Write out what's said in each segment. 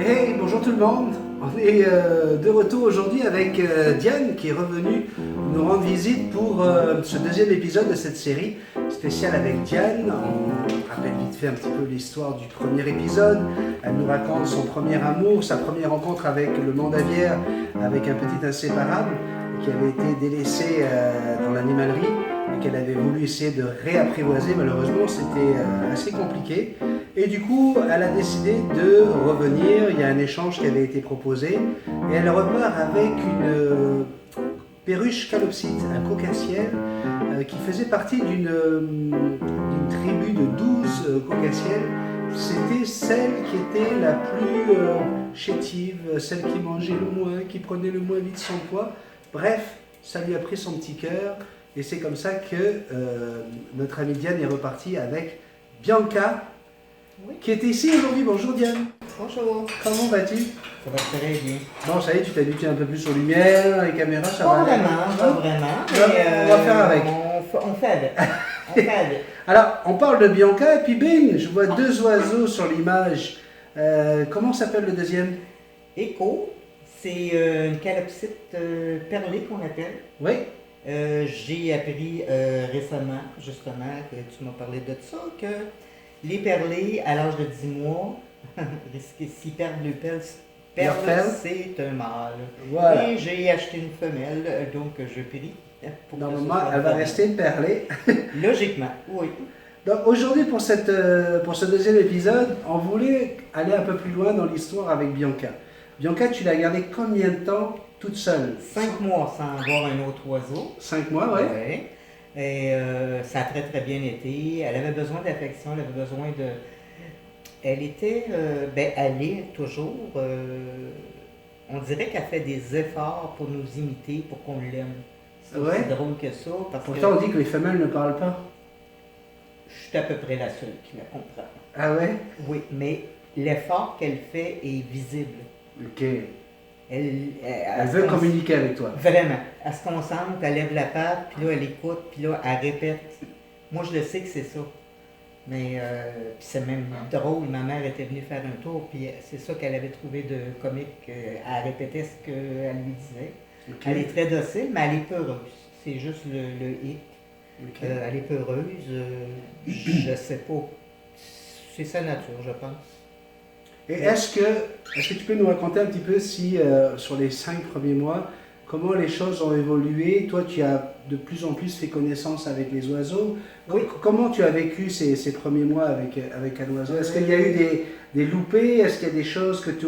Hey, bonjour tout le monde. On est de retour aujourd'hui avec Diane qui est revenue nous rendre visite pour ce deuxième épisode de cette série spéciale avec Diane. On rappelle vite fait un petit peu l'histoire du premier épisode. Elle nous raconte son premier amour, sa première rencontre avec le Mandavière, avec un petit inséparable qui avait été délaissé dans l'animalerie et qu'elle avait voulu essayer de réapprivoiser. Malheureusement, c'était assez compliqué. Et du coup, elle a décidé de revenir. Il y a un échange qui avait été proposé. Et elle repart avec une perruche calopsite, un cocassiel, qui faisait partie d'une tribu de 12 cocassiels. C'était celle qui était la plus chétive, celle qui mangeait le moins, qui prenait le moins vite son poids. Bref, ça lui a pris son petit cœur. Et c'est comme ça que notre amie Diane est repartie avec Bianca, oui, qui est ici aujourd'hui. Bonjour Diane. Bonjour. Comment vas-tu? Ça va très bien. Bon, ça y est, tu t'habitues un peu plus aux lumières, les caméras, ça va? Pas vraiment. On va faire avec. On fait avec. On fait avec. Alors, on parle de Bianca et puis bing, je vois deux oiseaux sur l'image. Comment s'appelle le deuxième? Echo, c'est une calopsite perlée qu'on appelle. Oui. J'ai appris récemment, justement, que tu m'as parlé de ça, que les perlés, à l'âge de 10 mois, s'ils perdent le perle, c'est un mâle. Voilà. Et j'ai acheté une femelle, donc je prie. Normalement, elle va rester perlée. Logiquement, oui. Donc aujourd'hui, pour ce deuxième épisode, on voulait aller un peu plus loin dans l'histoire avec Bianca. Bianca, tu l'as gardée combien de temps toute seule? 5 mois sans voir un autre oiseau. 5 mois, oui. Ouais. Et ça a très très bien été. Elle avait besoin d'affection, elle avait besoin de... Elle était, elle est toujours... on dirait qu'elle fait des efforts pour nous imiter, pour qu'on l'aime. C'est aussi drôle que ça. Pourtant, on dit que les femelles ne parlent pas. Je suis à peu près la seule qui la comprend. Ah ouais? Oui, mais l'effort qu'elle fait est visible. Ok. Elle veut communiquer avec toi. Vraiment. Elle se concentre, elle lève la patte, puis là, elle écoute, puis là, elle répète. Moi, je le sais que c'est ça. Mais puis c'est même drôle. Ma mère était venue faire un tour, puis c'est ça qu'elle avait trouvé de comique. Elle répétait ce qu'elle lui disait. Okay. Elle est très docile, mais elle est peureuse. C'est juste le hic. Okay. Elle est peureuse. Je sais pas. C'est sa nature, je pense. Et est-ce que tu peux nous raconter un petit peu si, sur les 5 premiers mois, comment les choses ont évolué? Toi, tu as de plus en plus fait connaissance avec les oiseaux. Oui. Comment tu as vécu ces premiers mois avec un oiseau? Est-ce qu'il y a eu des loupés? Est-ce qu'il y a des choses que tu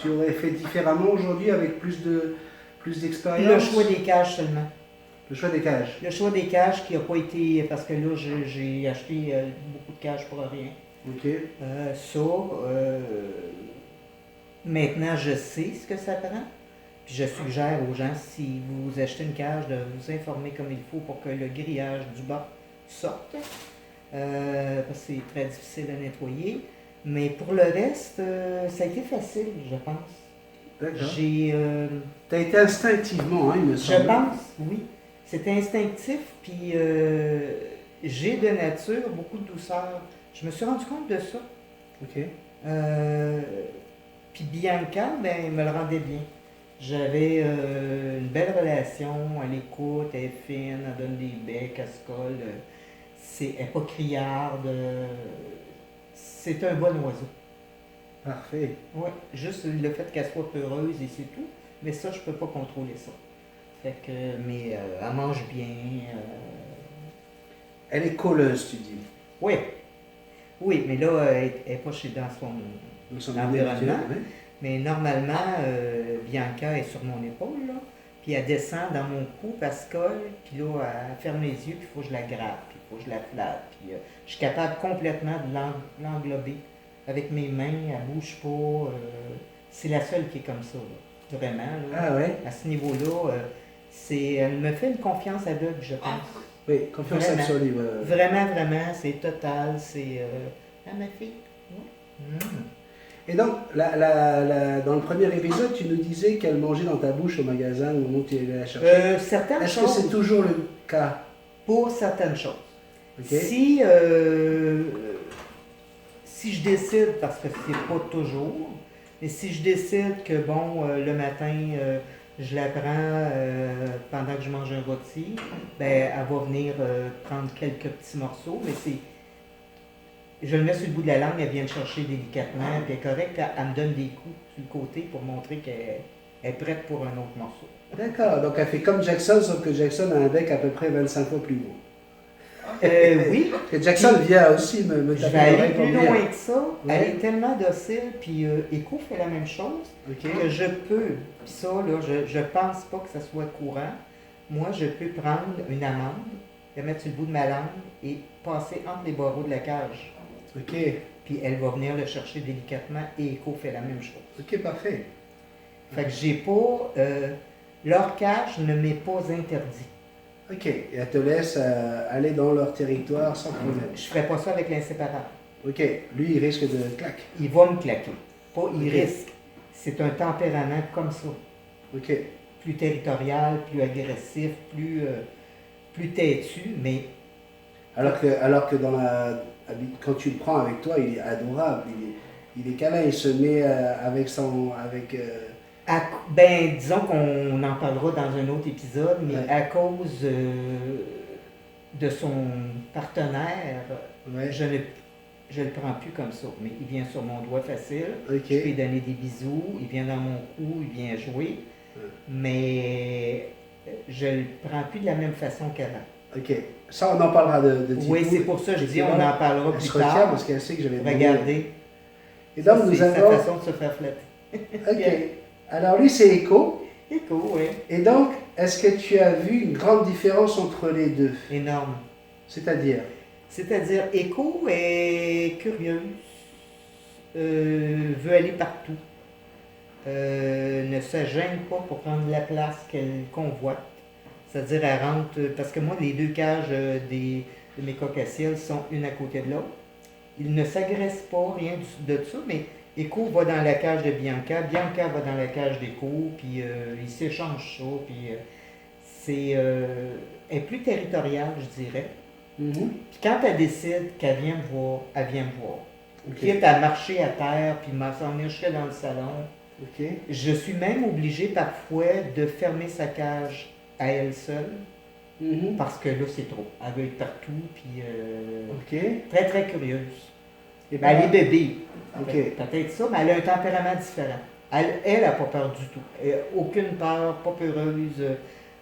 aurais fait différemment aujourd'hui avec plus d'expérience? Le choix des cages seulement. Le choix des cages? Le choix des cages qui n'a pas été... Parce que là, j'ai acheté beaucoup de cages pour rien. OK. Maintenant, je sais ce que ça prend. Puis je suggère aux gens, si vous achetez une cage, de vous informer comme il faut pour que le grillage du bas sorte. Parce que c'est très difficile à nettoyer. Mais pour le reste, ça a été facile, je pense. D'accord. Tu as été instinctivement, hein, il me semble. Je pense, oui. C'était instinctif, puis j'ai de nature beaucoup de douceur. Je me suis rendu compte de ça. OK. Puis Bianca, elle me le rendait bien. J'avais une belle relation, elle écoute, elle est fine, elle donne des becs, elle se colle. Elle n'est pas criarde. C'est un bon oiseau. Parfait. Oui, juste le fait qu'elle soit peureuse et c'est tout. Mais ça, je ne peux pas contrôler ça. Fait que, mais elle mange bien. Elle est colleuse, tu dis? Oui. Oui, mais là, elle n'est pas dans son environnement. Oui. Mais normalement, Bianca est sur mon épaule, là, puis elle descend dans mon cou, elle se colle, puis là, elle ferme les yeux, puis il faut que je la gratte, puis il faut que je la flatte. Puis je suis capable complètement de l'englober avec mes mains, elle ne bouge pas. C'est la seule qui est comme ça, là, vraiment. Là, ah ouais? À ce niveau-là, elle me fait une confiance aveugle, je pense. Oui, confiance absolue. Vraiment, vraiment, c'est total, c'est... ma fille. Ouais. Et donc, dans le premier épisode, tu nous disais qu'elle mangeait dans ta bouche au magasin au moment où tu allais la chercher. Certaines choses... Est-ce que c'est toujours le cas? Pour certaines choses. Okay. Si je décide, parce que c'est pas toujours, Mais si je décide que, bon, le matin, je la prends pendant que je mange un rôti, ben, elle va venir prendre quelques petits morceaux, mais c'est. Je le mets sur le bout de la langue, elle vient le chercher délicatement, puis elle est correcte, elle me donne des coups sur le côté pour montrer qu'elle est prête pour un autre morceau. D'accord, donc elle fait comme Jackson, sauf que Jackson a un bec à peu près 25 fois plus gros. Oui. Parce que Jackson vient aussi me Je taper vais aller l'oreille pour plus me dire. loin que ça. Ouais. Elle est tellement docile, puis Echo fait la même chose, Ok. que je peux, puis ça, là, je pense pas que ça soit courant. Moi, je peux prendre une amande, la mettre sur le bout de ma langue et passer entre les barreaux de la cage. Ok. Puis elle va venir le chercher délicatement et Echo fait la même chose. Ok, parfait. Fait que j'ai pas. Leur cage ne m'est pas interdit. Ok. Et elle te laisse aller dans leur territoire sans problème. Je ferais pas ça avec l'inséparable. Ok. Lui, il risque de claque. Il va me claquer. Pas il Ok. risque. C'est un tempérament comme ça. Ok. Plus territorial, plus agressif, plus têtu, mais Alors que quand tu le prends avec toi, il est adorable. Il est câlin. Il se met ben, disons qu'on en parlera dans un autre épisode, mais Ouais. à cause de son partenaire, Ouais. je le prends plus comme ça. Mais il vient sur mon doigt facile, Ok. je peux lui donner des bisous, il vient dans mon cou, il vient jouer, Ouais. mais je le prends plus de la même façon qu'avant. Ok. Ça, on en parlera de Titou. Oui, c'est pour ça que je dis, on Effectivement, en parlera Elle plus se retient tard. parce qu'elle sait que je vais demander. Regardez, Et donc, nous c'est sa avons. façon de se faire flatter. Ok. Alors, lui, c'est Echo. Écho, oui. Et donc, est-ce que tu as vu une grande différence entre les deux? Énorme. C'est-à-dire? C'est-à-dire, Echo est curieuse, veut aller partout, ne se gêne pas pour prendre la place qu'elle convoite. C'est-à-dire, elle rentre, parce que moi, les deux cages de mes cocassiels sont une à côté de l'autre. Ils ne s'agressent pas, rien de ça, mais Echo va dans la cage de Bianca, Bianca va dans la cage d'Echo, puis ils s'échangent ça, puis elle est plus territoriale, je dirais. Mhm. Puis quand elle décide qu'elle vient me voir, elle vient me voir. Ok. Quitte à marcher à terre, puis s'en venir jusque dans le salon. Ok. Je suis même obligée parfois de fermer sa cage à elle seule, Mhm. parce que là, c'est trop. Elle veut être partout, puis Ok. très, très curieuse. Et Ben, elle est bébé. Ok. Peut-être ça, mais elle a un tempérament différent. Elle n'a pas peur du tout. Elle a aucune peur, pas peureuse,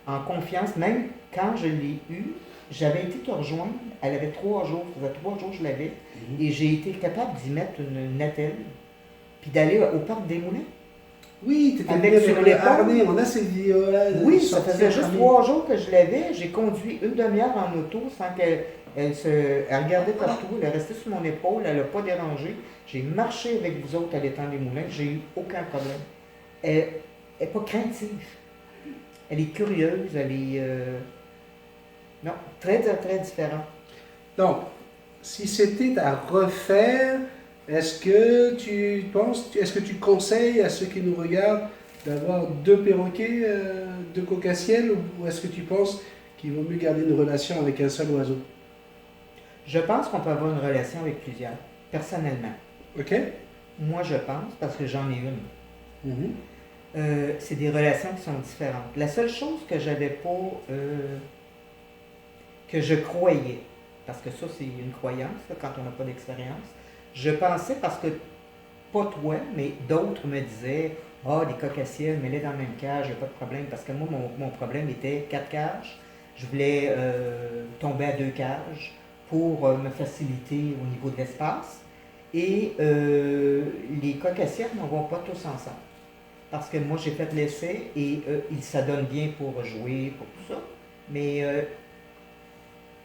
en confiance. Même quand je l'ai eue, j'avais été te rejoindre, elle avait 3 jours, ça faisait 3 jours que je l'avais, Mhm. et j'ai été capable d'y mettre une attelle, puis d'aller au parc des Moulins. Oui, tu étais Avec avec sur le l'épaule. harnais. On a ces vidéos-là. Oui, ça sorties faisait entre juste amis. 3 jours que je l'avais. J'ai conduit une demi-heure en auto sans qu'elle elle regardait partout. Elle est restée sur mon épaule. Elle n'a pas dérangé. J'ai marché avec vous autres à l'étang des Moulins. J'ai eu aucun problème. Elle n'est pas craintive. Elle est curieuse. Elle est. Non, très, très, très différente. Donc, si c'était à refaire, est-ce que tu conseilles à ceux qui nous regardent d'avoir 2 perroquets, 2 cocassiels, ou est-ce que tu penses qu'il vaut mieux garder une relation avec un seul oiseau? Je pense qu'on peut avoir une relation avec plusieurs, personnellement. Ok? Moi, je pense, parce que j'en ai une. Mhm. C'est des relations qui sont différentes. La seule chose que j'avais pas, que je croyais, parce que ça c'est une croyance là, quand on n'a pas d'expérience, je pensais parce que, pas toi, mais d'autres me disaient, ah, des cocassiels, mets-les dans la même cage, il n'y a pas de problème, parce que moi, mon problème était 4 cages. Je voulais tomber à 2 cages pour me faciliter au niveau de l'espace. Et les cocassiels n'en vont pas tous ensemble. Parce que moi, j'ai fait l'essai et ils s'adonnent bien pour jouer, pour tout ça. Mais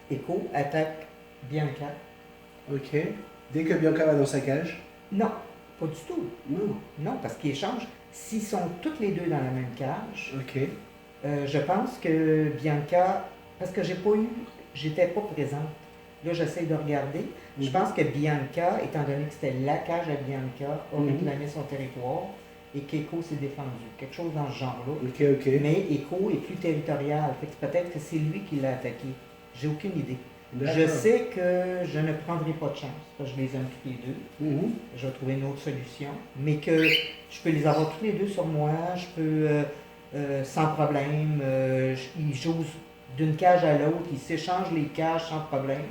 Echo attaque Bianca. Ok. Dès que Bianca va dans sa cage? Non, pas du tout. Non. Non, parce qu'ils échangent. S'ils sont toutes les deux dans la même cage, Ok. je pense que Bianca, parce que j'étais pas présente. Là, j'essaie de regarder. Je pense que Bianca, étant donné que c'était la cage à Bianca, a réclamé son territoire et qu'Echo s'est défendu. Quelque chose dans ce genre-là. Ok, ok. Mais Echo est plus territorial. Fait que peut-être que c'est lui qui l'a attaqué. J'ai aucune idée. Je sais que je ne prendrai pas de chance, parce que je les aime tous les deux. Mhm. Je vais trouver une autre solution. Mais que je peux les avoir tous les deux sur moi, je peux sans problème. Ils jouent d'une cage à l'autre, ils s'échangent les cages sans problème.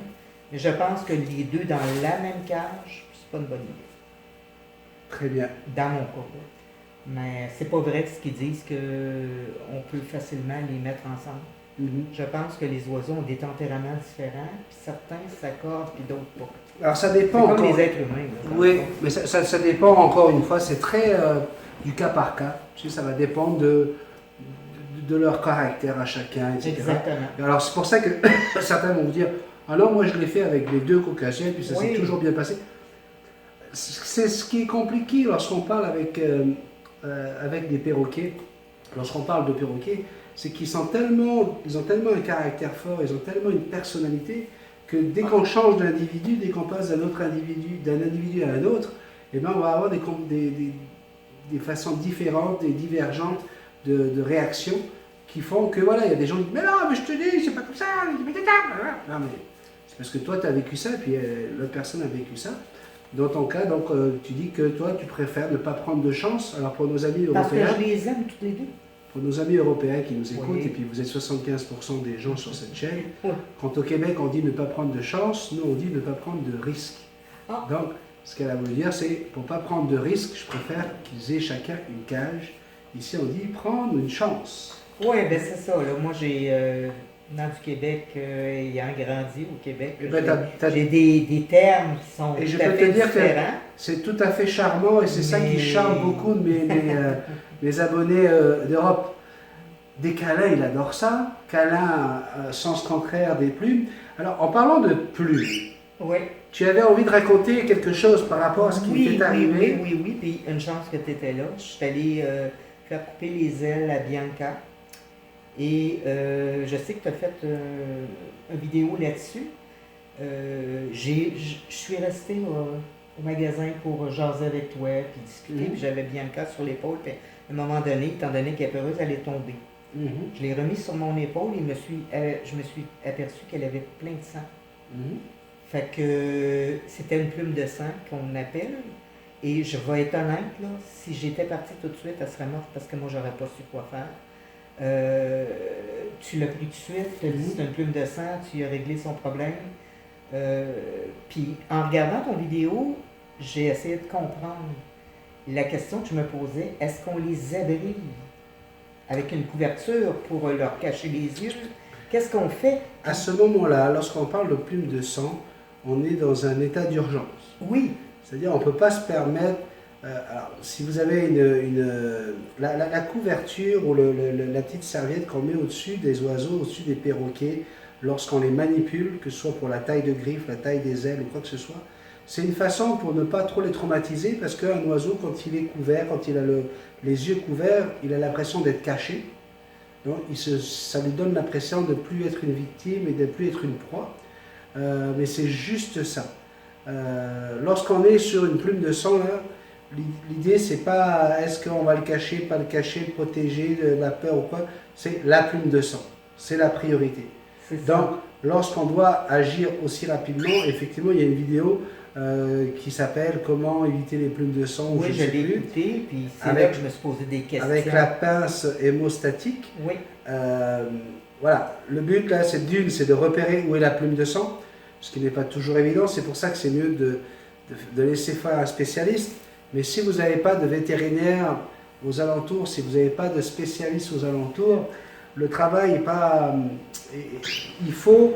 Mais je pense que les deux dans la même cage, c'est pas une bonne idée. Très bien. Dans mon cas. Mais c'est pas vrai ce qu'ils disent qu'on peut facilement les mettre ensemble. Mhm. Je pense que les oiseaux ont des tempéraments différents, puis certains s'accordent, puis d'autres pas. Alors ça C'est dépend comme encore. les êtres humains. Là, dans Oui, le fond. mais ça dépend encore une fois, c'est très du cas par cas. Tu sais, ça va dépendre de leur caractère à chacun, etc. Exactement. Alors c'est pour ça que certains vont vous dire, ah non, moi je l'ai fait avec les deux caucasiens, puis ça s'est Oui. toujours bien passé. C'est ce qui est compliqué lorsqu'on parle avec des perroquets. Lorsqu'on parle de perroquets, c'est qu'ils ont tellement un caractère fort, ils ont tellement une personnalité, que dès qu'on change d'individu, dès qu'on passe d'un individu à un autre, eh ben on va avoir des façons différentes et divergentes de réactions qui font que voilà, il y a des gens qui disent mais non, mais je te dis, c'est pas comme ça, non mais c'est parce que toi tu as vécu ça et puis l'autre personne a vécu ça. Dans ton cas, donc tu dis que toi tu préfères ne pas prendre de chance. Alors pour nos amis Parce que européens, je les aime tous les deux. pour nos amis européens qui nous écoutent, Oui. et puis vous êtes 75% des gens sur cette chaîne, Oui. quand au Québec on dit ne pas prendre de chance, nous on dit ne pas prendre de risque. Ah. Donc ce qu'elle a voulu dire c'est pour ne pas prendre de risque, je préfère qu'ils aient chacun une cage. Ici on dit prendre une chance. Oui, ben c'est ça. Là. Moi, j'ai venant du Québec, ayant grandi au Québec, Eh ben, j'ai des termes qui sont Et je tout à peux fait te dire que différents. c'est tout à fait charmant et c'est ça qui Mais- charme beaucoup de mes abonnés d'Europe. Des câlins, il adore ça. Câlin, sens contraire des plumes. Alors, en parlant de plumes, Oui. tu avais envie de raconter quelque chose par rapport à ce qui Oui, t'est arrivé. oui. Puis une chance que tu étais là. Je suis allée faire couper les ailes à Bianca. Et je sais que tu as fait une vidéo là-dessus. Je suis restée au magasin pour jaser avec toi, puis discuter. Mhm. Puis j'avais Bianca sur l'épaule. Puis à un moment donné, étant donné qu'elle est peureuse, elle est tombée. Mhm, Je l'ai remise sur mon épaule et je me suis aperçu qu'elle avait plein de sang. mhm. Fait que c'était une plume de sang qu'on appelle. Et je vais être honnête, là, si j'étais partie tout de suite, elle serait morte parce que moi, j'aurais pas su quoi faire. Tu l'as pris tout de suite, tu as dit c'est une plume de sang, tu as réglé son problème. Puis en regardant ton vidéo, j'ai essayé de comprendre. La question que je me posais, est-ce qu'on les abrite avec une couverture pour leur cacher les yeux? Qu'est-ce qu'on fait? À ce moment-là, lorsqu'on parle de plumes de sang, on est dans un état d'urgence. Oui, C'est-à-dire, on ne peut pas se permettre. Alors, si vous avez la couverture ou la petite serviette qu'on met au-dessus des oiseaux, au-dessus des perroquets, lorsqu'on les manipule, que ce soit pour la taille de griffe, la taille des ailes ou quoi que ce soit, c'est une façon pour ne pas trop les traumatiser parce qu'un oiseau, quand il est couvert, quand il a les yeux couverts, il a l'impression d'être caché. Donc, ça lui donne l'impression de ne plus être une victime et de ne plus être une proie. Mais c'est juste ça. Lorsqu'on est sur une plume de sang, là, l'idée c'est pas est-ce qu'on va le cacher, pas le cacher, le protéger de la peur ou quoi, c'est la plume de sang, c'est la priorité. c'est ça. Donc lorsqu'on doit agir aussi rapidement, effectivement il y a une vidéo qui s'appelle Comment éviter les plumes de sang, ou Oui, je je sais l'ai plus, écouté, puis c'est Avec- là que je me suis posé des questions. avec la pince hémostatique. Oui, Voilà, le but là c'est de repérer où est la plume de sang, ce qui n'est pas toujours évident, c'est pour ça que c'est mieux de laisser faire un spécialiste. Mais si vous n'avez pas de vétérinaire aux alentours, si vous n'avez pas de spécialiste aux alentours, le travail n'est pas... Il faut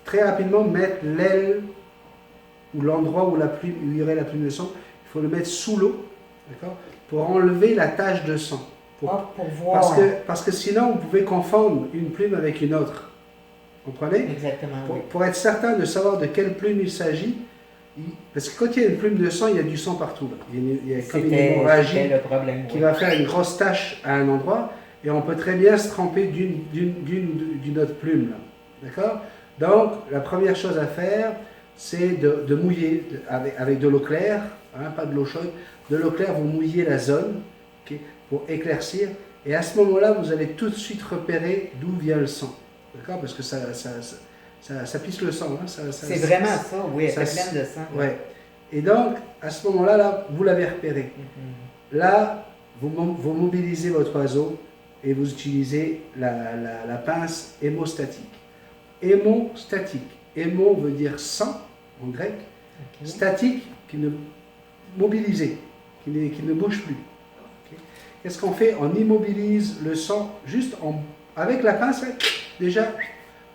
très rapidement mettre l'aile ou l'endroit où où irait la plume de sang, il faut le mettre sous l'eau, d'accord, pour enlever la tache de sang. pour voir. Parce que sinon, vous pouvez confondre une plume avec une autre. Comprenez? Exactement, oui. Pour être certain de savoir de quelle plume il s'agit, parce que quand il y a une plume de sang, il y a du sang partout. Là. Il y a comme une C'était hémorragie le problème. qui oui. va faire une grosse tache à un endroit, et on peut très bien se tremper d'une autre plume. Là. D'accord? Donc, la première chose à faire, c'est de mouiller avec de l'eau claire, hein, pas de l'eau chaude, de l'eau claire, vous mouillez la zone, ok, pour éclaircir, et à ce moment-là, vous allez tout de suite repérer d'où vient le sang. D'accord? Parce que ça pisse le sang. Hein, c'est vraiment ça, oui, elle ça, était pleine de sang. Ouais. Et donc, à ce moment-là, là, vous l'avez repéré. Là, vous mobilisez votre oiseau et vous utilisez la pince hémostatique. Hémostatique. Hémo veut dire sang en grec. Statique, qui ne mobilisé, qui ne bouge plus. Qu'est-ce qu'on fait? On immobilise le sang juste avec la pince. Déjà,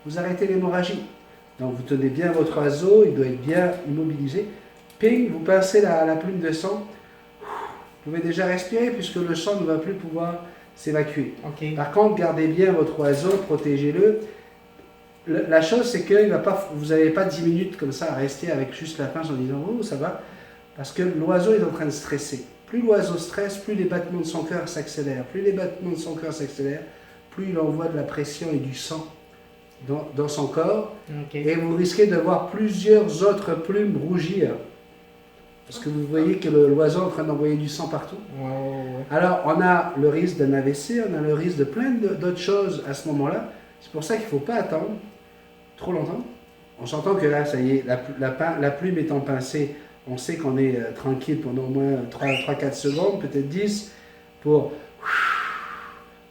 vous arrêtez l'hémorragie. Donc vous tenez bien votre oiseau, il doit être bien immobilisé. Ping, vous pincez la plume de sang. Vous pouvez déjà respirer puisque le sang ne va plus pouvoir s'évacuer. Okay. Par contre, gardez bien votre oiseau, protégez-le. La chose, c'est que vous n'avez pas 10 minutes comme ça à rester avec juste la pince en disant « Oh, ça va », parce que l'oiseau est en train de stresser. Plus l'oiseau stresse, plus les battements de son cœur s'accélèrent. Plus les battements de son cœur s'accélèrent, plus il envoie de la pression et du sang dans son corps. Okay. Et vous risquez de voir plusieurs autres plumes rougir. Parce que vous voyez que l'oiseau est en train d'envoyer du sang partout. Ouais. Alors, on a le risque d'un AVC, on a le risque de plein d'autres choses à ce moment-là. C'est pour ça qu'il ne faut pas attendre trop longtemps. On s'entend que là, ça y est, la plume étant pincée, on sait qu'on est tranquille pendant au moins 3-4 secondes, peut-être 10, pour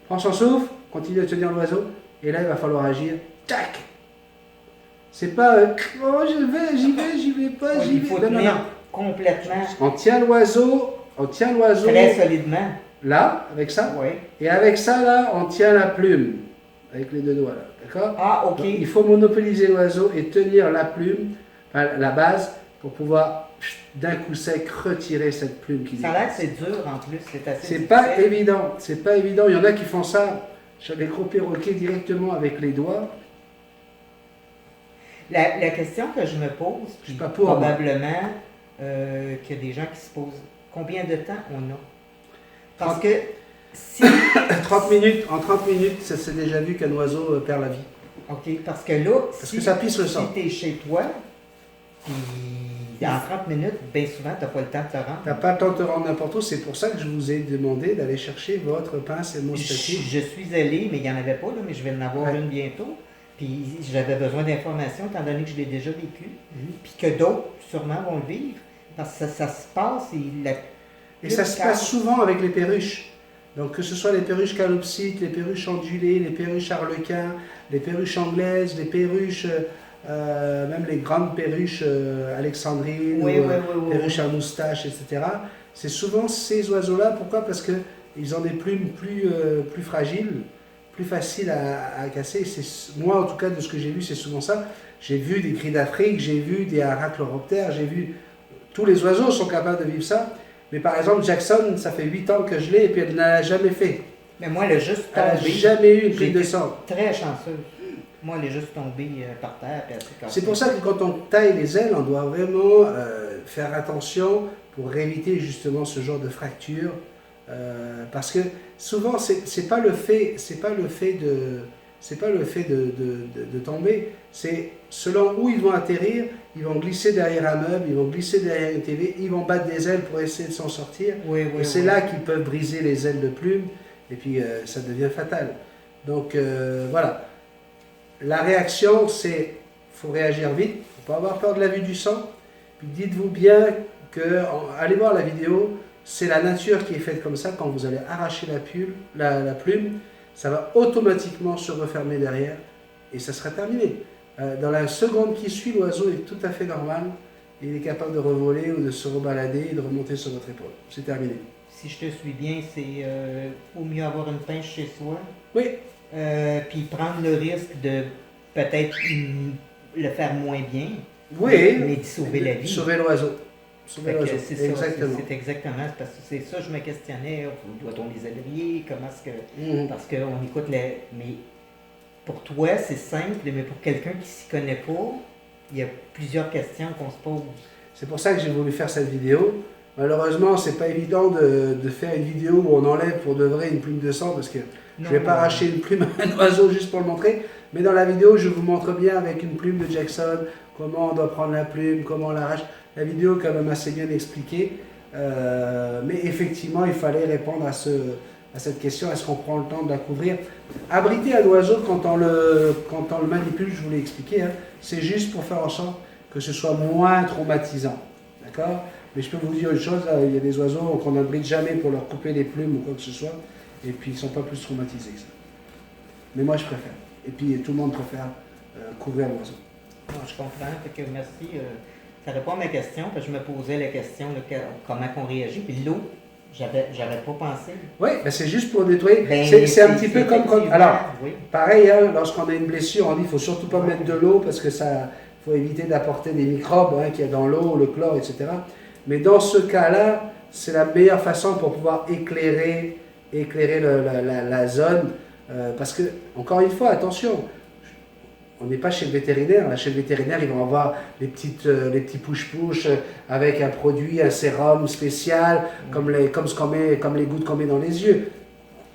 prendre son souffle, continuer à tenir l'oiseau, et là, il va falloir agir. Tac! C'est pas oh, j'y vais pas, j'y vais. Il faut tenir complètement. On tient l'oiseau. Très solidement. Là, avec ça. Oui. Et avec ça, là, on tient la plume. Avec les deux doigts, là. D'accord? Ah, ok. Donc, il faut monopoliser l'oiseau et tenir la plume, la base, pour pouvoir d'un coup sec retirer cette plume qui Ça a l'air que c'est dur en plus, c'est assez C'est difficile. pas évident, c'est pas évident. Il y en a qui font ça sur les gros perroquets directement avec les doigts. La question que je me pose, Je suis pas pour, probablement qu'il y a des gens qui se posent, combien de temps on a? Parce que si... 30 minutes, en 30 minutes, ça s'est déjà vu qu'un oiseau perd la vie. OK, parce que là, Parce que ça pisse le sang. Si tu es chez toi, puis en 30 minutes, bien souvent, tu n'as pas le temps de te rendre. Tu n'as pas le temps de te rendre n'importe où. C'est pour ça que je vous ai demandé d'aller chercher votre pince hémostatique. Je suis allé, mais il n'y en avait pas, là, mais je vais en avoir une bientôt. Puis j'avais besoin d'informations, étant donné que je l'ai déjà vécu. Puis que d'autres, sûrement, vont le vivre. Parce que ça se passe et ça se passe souvent avec les perruches. Donc que ce soit les perruches calopsites, les perruches ondulées, les perruches arlequins, les perruches anglaises, les perruches, même les grandes perruches alexandrines, perruches à moustache, etc. C'est souvent ces oiseaux-là. Pourquoi? Parce qu'ils ont des plumes plus fragiles, plus faciles à casser. Moi, en tout cas, de ce que j'ai vu, c'est souvent ça. J'ai vu des gris d'Afrique, j'ai vu des arachnoroptères, j'ai vu... Tous les oiseaux sont capables de vivre ça. Mais par exemple, Jackson, ça fait 8 ans que je l'ai et puis elle n'a jamais fait. Mais moi, elle a juste Elle n'a tombé. jamais eu une plume de sang. Très chanceuse. Moi, elle est juste tombée par terre. C'est pour ça que quand on taille les ailes, on doit vraiment faire attention pour éviter justement ce genre de fracture. Parce que souvent, c'est pas le fait de tomber, c'est selon où ils vont atterrir, ils vont glisser derrière un meuble, ils vont glisser derrière une TV, ils vont battre des ailes pour essayer de s'en sortir. Et c'est là qu'ils peuvent briser les ailes de plume, et puis ça devient fatal. Donc voilà. La réaction, c'est faut réagir vite, il ne faut pas avoir peur de la vue du sang. Puis dites-vous bien que, allez voir la vidéo, c'est la nature qui est faite comme ça. Quand vous allez arracher la plume, ça va automatiquement se refermer derrière et ça sera terminé. Dans la seconde qui suit, l'oiseau est tout à fait normal. Il est capable de revoler ou de se rebalader et de remonter sur votre épaule. C'est terminé. Si je te suis bien, c'est au mieux avoir une pince chez soi. Oui. Puis prendre le risque de peut-être le faire moins bien. Oui. Mais de sauver la vie. Sauver l'oiseau. C'est exactement, parce que c'est ça je me questionnais, doit-on les adrier, comment est-ce que... Parce qu'on écoute mais pour toi c'est simple, mais pour quelqu'un qui s'y connaît pas, il y a plusieurs questions qu'on se pose. C'est pour ça que j'ai voulu faire cette vidéo. Malheureusement, c'est pas évident de faire une vidéo où on enlève pour de vrai une plume de sang, parce que je vais pas arracher une plume à un oiseau juste pour le montrer, mais dans la vidéo je vous montre bien avec une plume de Jackson, comment on doit prendre la plume, comment on l'arrache. La vidéo est quand même assez bien expliquée, mais effectivement, il fallait répondre à à cette question, est-ce qu'on prend le temps de la couvrir? Abriter un oiseau quand on le manipule, je vous l'ai expliqué, hein, c'est juste pour faire en sorte que ce soit moins traumatisant. D'accord? Mais je peux vous dire une chose, il y a des oiseaux qu'on n'abrite jamais pour leur couper les plumes ou quoi que ce soit, et puis ils ne sont pas plus traumatisés que ça. Mais moi je préfère. Et puis tout le monde préfère couvrir l'oiseau. Non, je comprends, fait que merci. Ça répond à ma question, parce que je me posais la question de comment on réagit. Puis l'eau, j'avais pas pensé. Oui, ben c'est juste pour nettoyer. Ben, c'est un petit peu comme quand... Alors, oui. pareil, hein, lorsqu'on a une blessure, on dit qu'il ne faut surtout pas mettre de l'eau parce que ça faut éviter d'apporter des microbes hein, qu'il y a dans l'eau, le chlore, etc. Mais dans ce cas-là, c'est la meilleure façon pour pouvoir éclairer la zone. Parce que, encore une fois, attention, on n'est pas chez le vétérinaire. Là, chez le vétérinaire, ils vont avoir les petits push-push avec un produit, un sérum spécial, comme les gouttes qu'on met dans les yeux.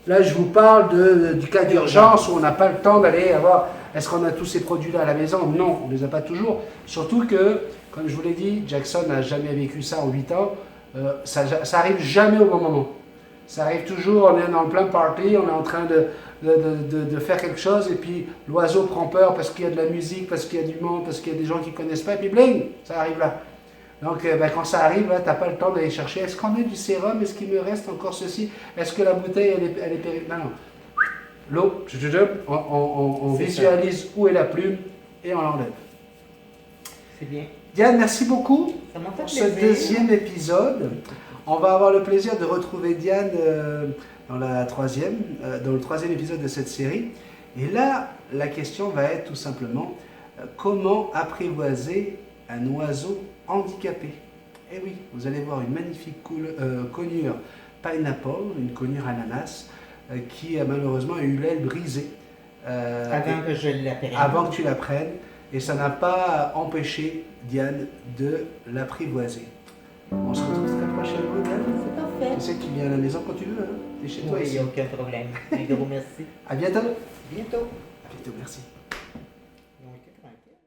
Là, je vous parle du cas d'urgence où on n'a pas le temps d'aller avoir... Est-ce qu'on a tous ces produits-là à la maison? Non, on ne les a pas toujours. Surtout que, comme je vous l'ai dit, Jackson n'a jamais vécu ça en 8 ans. Ça arrive jamais au bon moment. Ça arrive toujours, on est dans le plein party, on est en train de faire quelque chose et puis l'oiseau prend peur parce qu'il y a de la musique, parce qu'il y a du monde, parce qu'il y a des gens qui ne connaissent pas et puis bling, ça arrive là. Donc quand ça arrive, là, tu n'as pas le temps d'aller chercher, est-ce qu'on a du sérum, est-ce qu'il me reste encore ceci, est-ce que la bouteille elle est périmée? Non. L'eau, on visualise où est la plume et on l'enlève. C'est bien. Diane, merci beaucoup Ça m'a fait pour ce plaisir. deuxième épisode. On va avoir le plaisir de retrouver Diane dans le troisième épisode de cette série. Et là, la question va être tout simplement comment apprivoiser un oiseau handicapé. Eh oui, vous allez voir une magnifique conure pineapple, une conure ananas, qui a malheureusement eu l'aile brisée. Avant que je l'apprenne. Avant que tu la prennes. Et ça n'a pas empêché Diane de l'apprivoiser. On se retrouve très prochainement, Diane. C'est parfait. Tu sais que tu viens à la maison quand tu veux, hein? Tu es chez toi Oui, il ici. n'y a aucun problème. Un gros merci. À bientôt. Bientôt. À bientôt, merci. Ils ont été tranquilles.